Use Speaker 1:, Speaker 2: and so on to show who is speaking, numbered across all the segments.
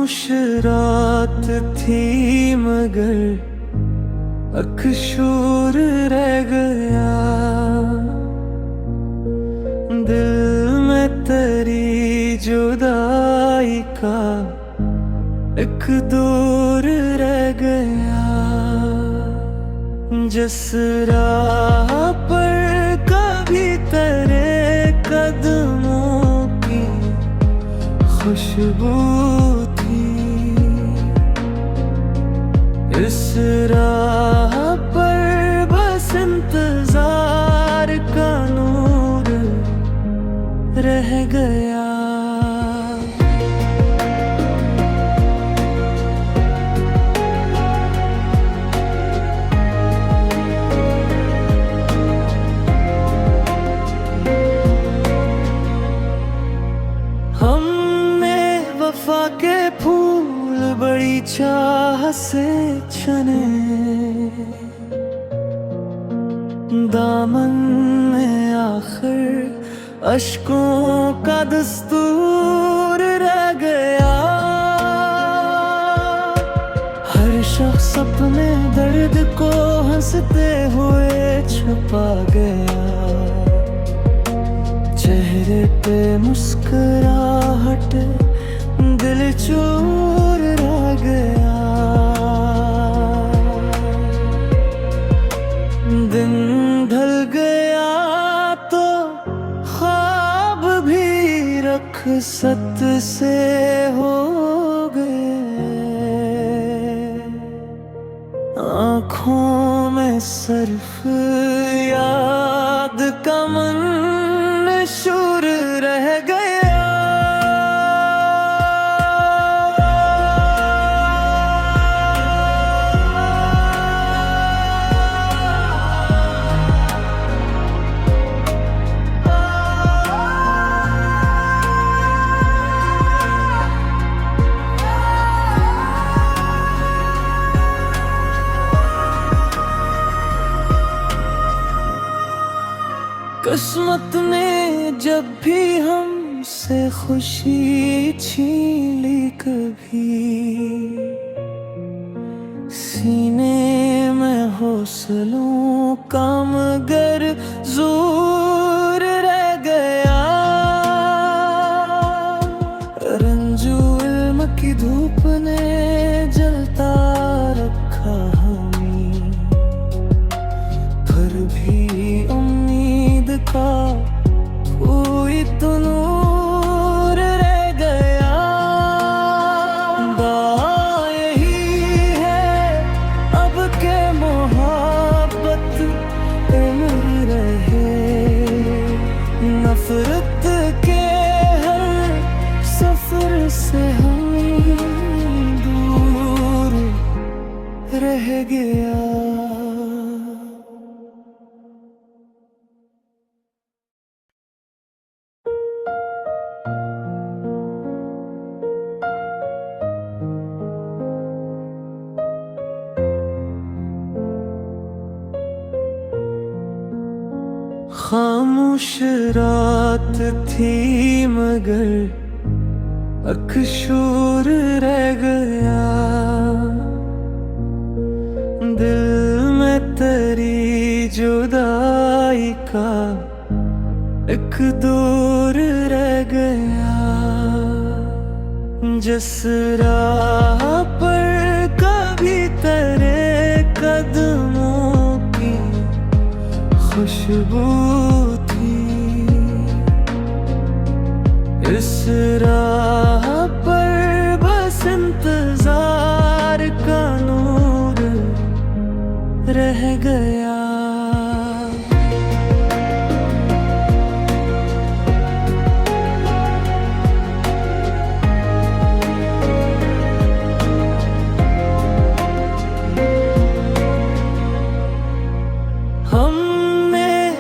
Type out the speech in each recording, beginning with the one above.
Speaker 1: खामोश रात थी मगर अकशूर रह गया। दिल में तेरी जुदाई का एक दूर रह गया। जिस राह पर कभी तेरे कदमों की खुशबू थी, इस राह पर बस इंतजार का नूर रह गया। हमने वफा के फूल बड़ी चाह से चने, दामन में आखिर अश्कों का दस्तूर रह गया। हर शख्स अपने दर्द को हंसते हुए छुपा गया। चेहरे पे मुस्कुराहट दिल चूर रह गया। दिन ढल गया तो ख्वाब भी रख्सत से हो गए। आँखों में सिर्फ याद का मंशूर रह गया। किस्मत ने जब भी हमसे खुशी छीन ली, कभी सीने में हौसलों का मगर जोर रह गया। रंजू इल्म की धूप ने जलता रखा हमें, फिर भी का कोई तो नूर रह गया। बात यही है अब के मोहब्बत उम्र रहे। नफरत के हर सफर से हम दूर रह गया। खामोश रात थी मगर अकशूर रह गया। दिल में तेरी जुदाई का एक दूर रह गया। जिस राह पर कभी तेरे कदमों की खुशबू थी, इस राह पर बस इंतजार का नूर रह गया।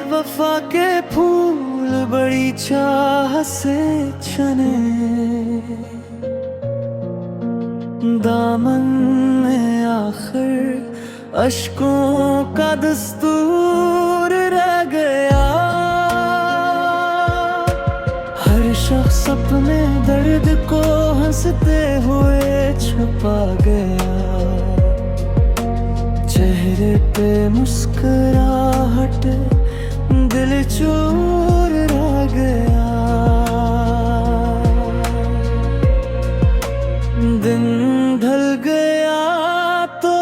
Speaker 1: वफा के फूल बड़ी चाह से चने, दामन में आखिर अश्कों का दस्तूर रह गया। हर शख्स अपने दर्द को हंसते हुए ढल गया तो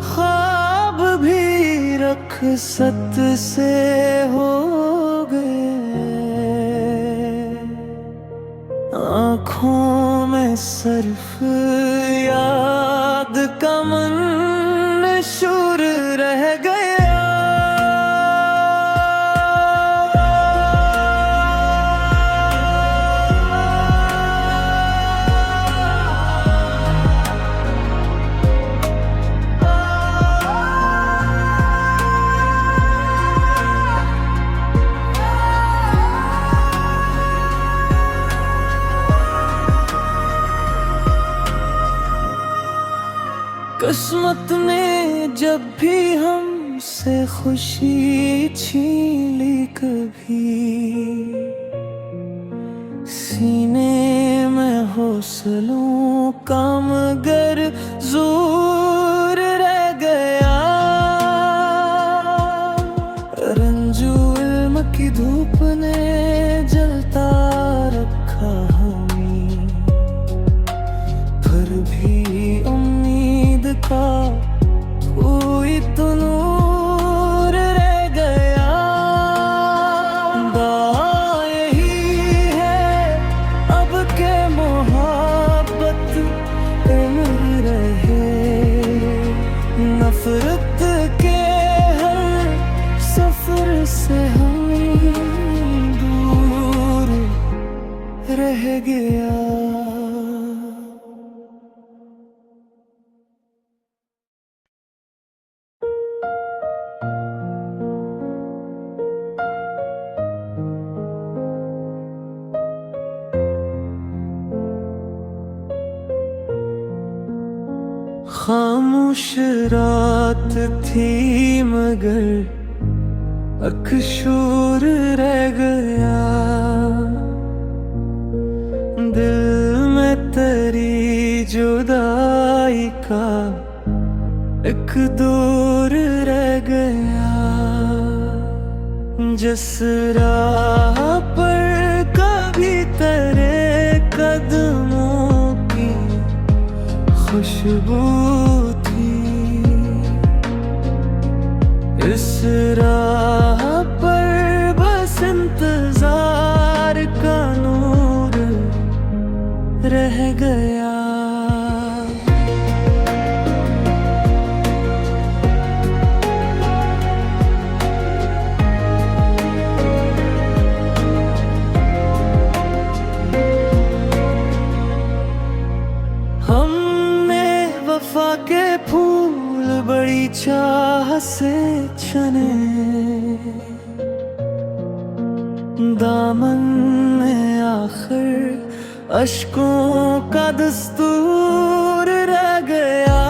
Speaker 1: ख्वाब भी रखसत से हो गए। आँखों में सिर्फ याद का मंशूर रह गया। किस्मत ने जब भी हमसे खुशी छीन ली कभी, सीने में हौसलों का मगर जोर रह गया। रंजू इल्म की धूप ने जलता रखा हमें, फिर भी का कोई तो नूर रह गया। दावा यही है अब के मोहब्बत उम्र रहे, नफरत के हर सफर से हम दूर रह गया। खामोश रात थी मगर अकशूर रह गया। दिल में तेरी जुदाई का एक दूर रह गया। जिस राह पर कभी तेरे कदमों की खुशबू थी, इस राह पर बस इंतजार का नूर रह गया। वफा के फूल बड़ी चाह से चने, दामन में आखिर अश्कों का दस्तूर रह गया।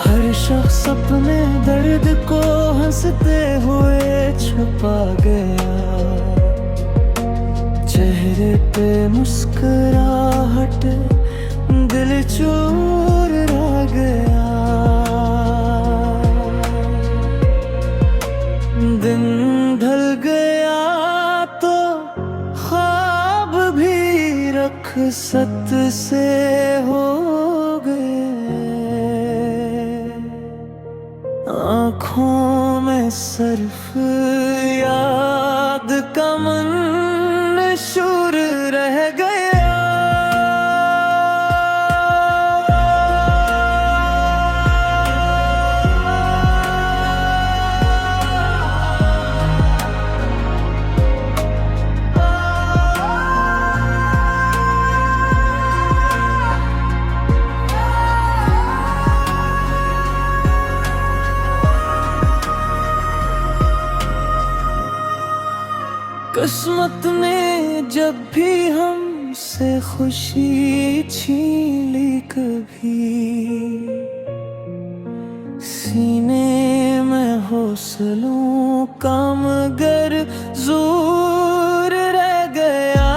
Speaker 1: हर शख्स अपने दर्द को हंसते हुए छुपा गया। चेहरे पे मुस्कुराहट दिल चूर रह गया। दिन ढल गया तो ख्वाब भी रखसत से हो गए। आँखों में सिर्फ याद का मंशूर रह गया। किस्मत ने जब भी हमसे खुशी छीन ली कभी, सीने में हौसलों का मगर जोर रह गया।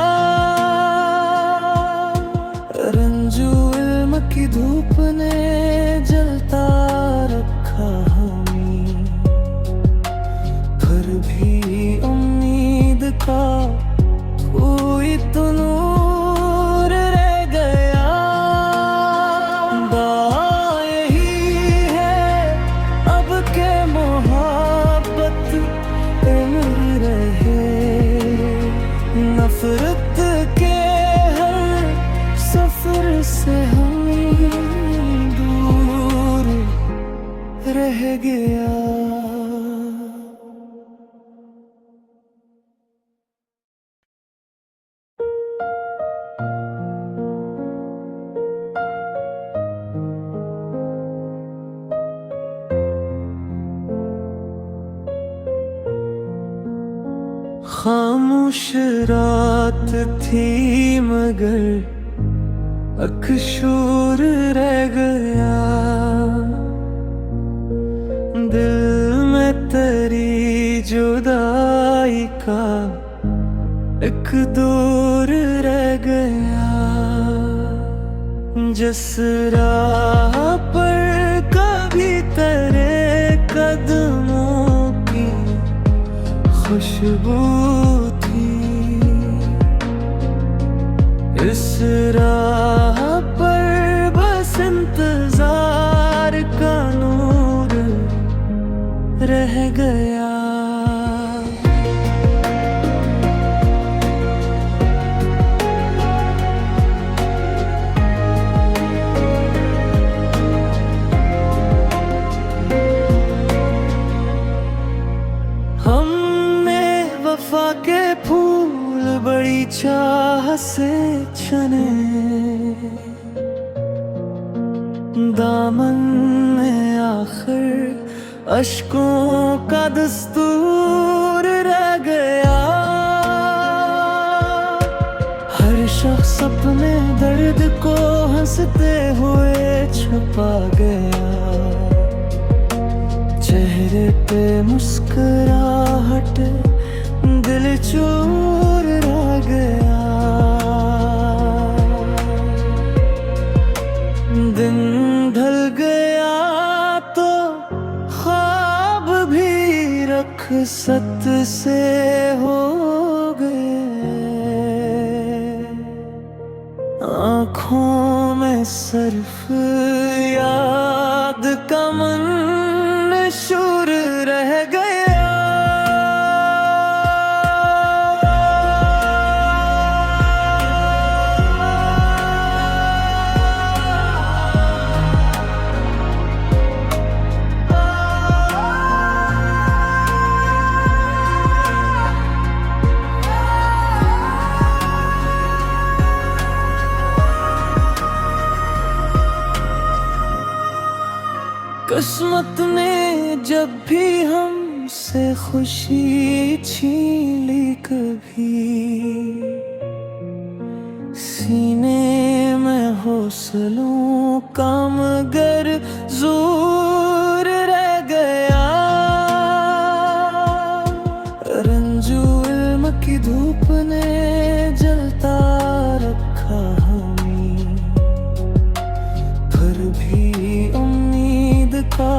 Speaker 1: रंजू इल्म की धूप ने जलता रखा हमें, फिर भी का कोई तो नूर रह से हम दूर रह गया। खामोश रात थी मगर अकशूर रह गया। दिल में तेरी जुदाई का एक दूर रह गया। जिस राह पर कभी तेरे कदमों की खुशबू थी, इस राह पर बस इंतजार का नूर रह गया। वफा के फूल बड़ी चाह से चने, दामन में आखिर अश्कों का दस्तूर रह गया। हर शख्स अपने दर्द को हंसते हुए छुपा गया। चेहरे पे मुस्कुराहट दिल चूर रह गया। दिन ढल गया तो ख्वाब भी रखसत से हो गए। आँखों में सिर्फ याद का मंशूर रह गया। किस्मत ने जब भी हमसे खुशी छीन ली, कभी सीने में हौसलों का मगर जोर रह गया। रंजू इल्म की धूप ने जलता रखा हमें, फिर भी का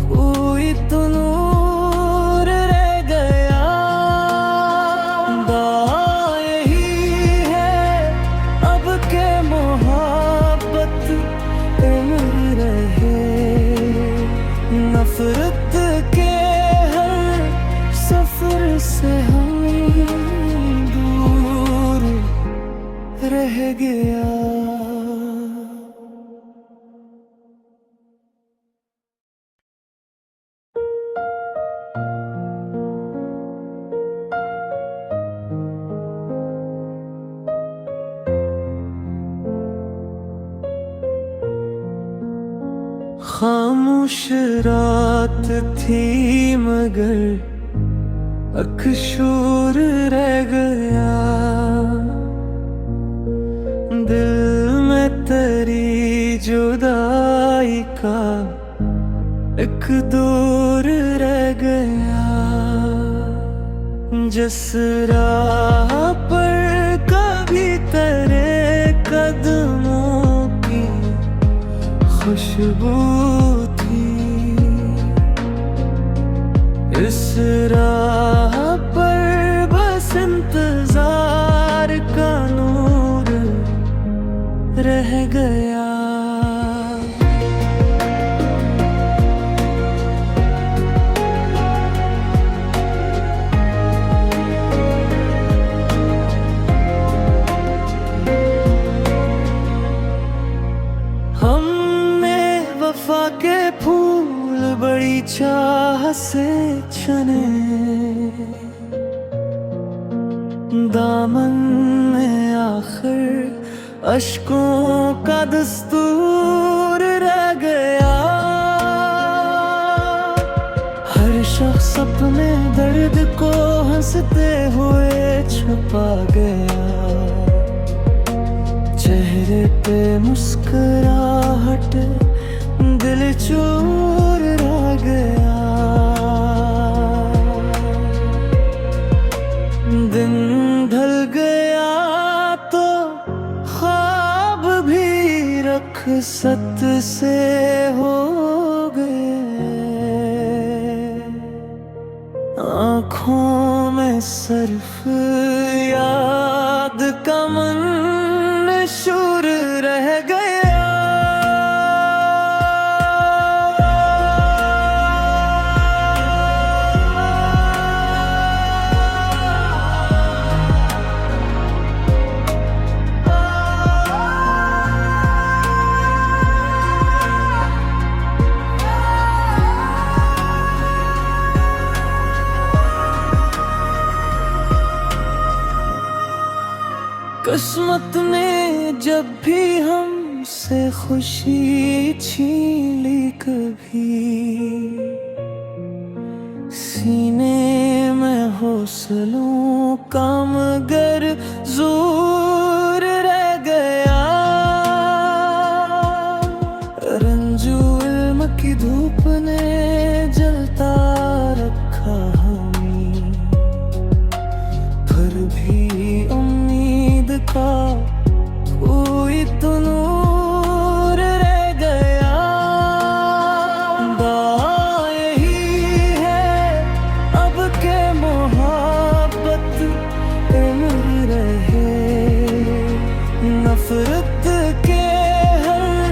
Speaker 1: कोई तो नूर रह गया। दावा यही है अब के मोहब्बत उम्र रहे। नफरत के हर सफर से हम दूर रह गया। खामोश रात थी मगर अकशूर रह गया। दिल में तेरी जुदाई का एक दूर रह गया। जिस राह पर कभी तेरे कदमों की खुशबू थी, इस राह पर बस इंतजार का नूर रह गया। चाह से छने, दामन में आखिर अश्कों का दस्तूर रह गया। हर शख्स अपने दर्द को हंसते हुए छुपा गया। चेहरे पे मुस्कुराहट, दिल चूर रह गया। दिन ढल गया तो ख्वाब भी रखसत से हो गए। आँखों में सिर्फ याद का मंशूर रह गया। किस्मत ने जब भी हमसे खुशी छीन ली, कभी सीने में हौसलों का मगर जोर रह गया। रंजू इल्म की धूप ने जलता रखा हमें, फिर भी का कोई तो नूर रह गया। बात यही है अब के मोहब्बत उम्र रहे। नफरत के हर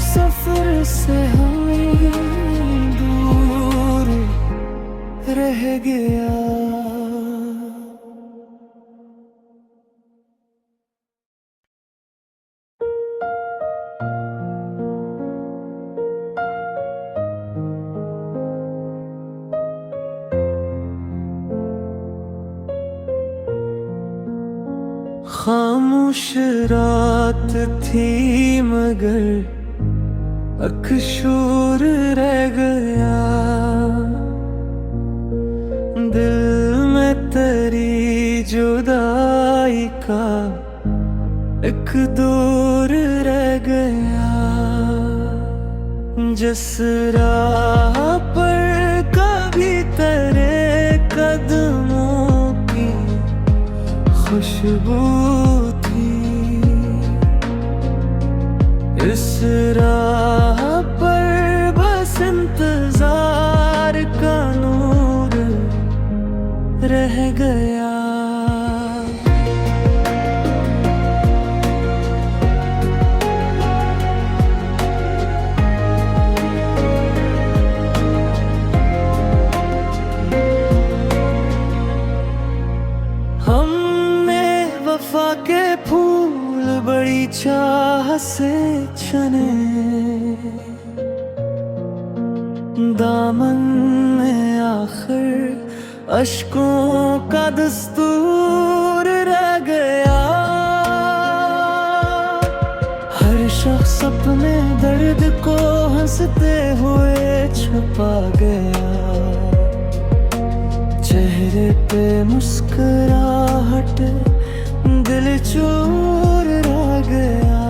Speaker 1: सफर से हम दूर रह गया। खामोश रात थी मगर अकशूर रह गया। दिल में तेरी जुदाई का एक दूर रह गया। जिस राह पर कभी तेरे कदमों की खुशबू थी, इस राह पर बस इंतजार का नूर रह गया। वफा के फूल बड़ी चाह से छने, दामन में आखिर अश्कों का दस्तूर रह गया। हर शख्स अपने दर्द को हंसते हुए छुपा गया। चेहरे पे मुस्कुराहट, दिल चूर रह गया।